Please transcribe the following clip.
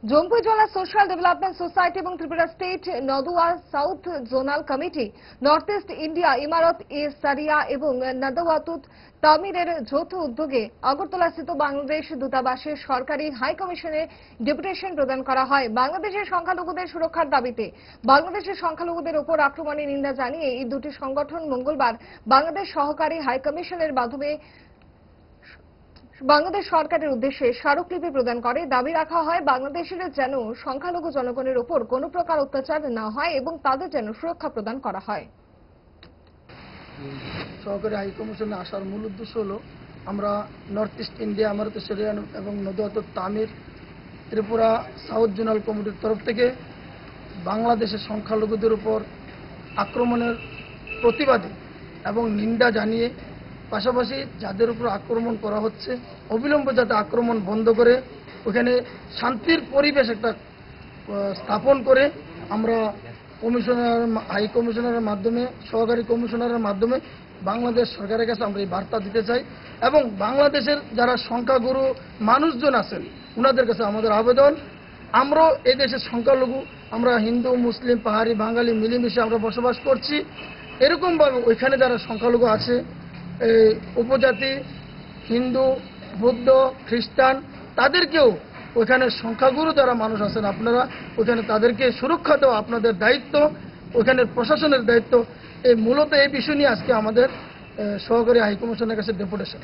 Jampuijala social development society এবং Tripura state নদুয়া south zonal committee north east India ইমারত এ সারিয়া এবং নদওয়াতুত তামিরের যৌথ উদ্যোগে আগরতলাস্থিত বাংলাদেশ দূতাবাসের সরকারি হাই কমিশনে ডেপুটেশন প্রদান করা হয়। বাংলাদেশের সংখ্যালঘুদের সুরক্ষার দাবিতে বাংলাদেশের সংখ্যালঘুদের ওপর আক্রমণের নিন্দা জানিয়ে এই দুটি সংগঠন মঙ্গলবার বাংলাদেশ সহকারী হাই কমিশনের মাধ্যমে বাংলাদেশ সরকারের উদ্দেশ্যে স্মারকলিপি প্রদান করে। দাবি রাখা হয় বাংলাদেশের যেন সংখ্যালঘু জনগণের উপর কোনো প্রকার অত্যাচার না হয় এবং তাদের যেন সুরক্ষা প্রদান করা হয়। সহকারী হাই কমিশনে আসার মূল উদ্দেশ্য হলো আমরা নর্থ ইস্ট ইন্ডিয়া ইমারত শরিয়া এবং নদওয়াতুত তামির ত্রিপুরা সাউথ জোনাল কমিটির তরফ থেকে বাংলাদেশের সংখ্যালঘুদের উপর আক্রমণের প্রতিবাদে এবং নিন্দা জানিয়ে পাশাপাশি যাদের উপর আক্রমণ করা হচ্ছে অবিলম্বে যাতে আক্রমণ বন্ধ করে ওখানে শান্তির পরিবেশ একটা স্থাপন করে আমরা হাই কমিশনারের মাধ্যমে সহকারী কমিশনারের মাধ্যমে বাংলাদেশ সরকারের কাছে আমরা এই বার্তা দিতে চাই এবং বাংলাদেশের যারা সংখ্যাগুরু মানুষজন আছেন ওনাদের কাছে আমাদের আবেদন, আমরাও এই দেশের সংখ্যালঘু, আমরা হিন্দু মুসলিম পাহাড়ি বাঙালি মিলেমিশে আমরা বসবাস করছি। এরকমভাবে ওইখানে যারা সংখ্যালঘু আছে উপজাতি হিন্দু বৌদ্ধ খ্রিস্টান তাদেরকেও ওইখানে সংখ্যাগুরু যারা মানুষ আছেন আপনারা ওইখানে তাদেরকে সুরক্ষা দেওয়া আপনাদের দায়িত্ব, ওইখানের প্রশাসনের দায়িত্ব। মূলত এই বিষয় নিয়ে আজকে আমাদের সহকারী হাইকমিশনের কাছে ডেপুটেশন।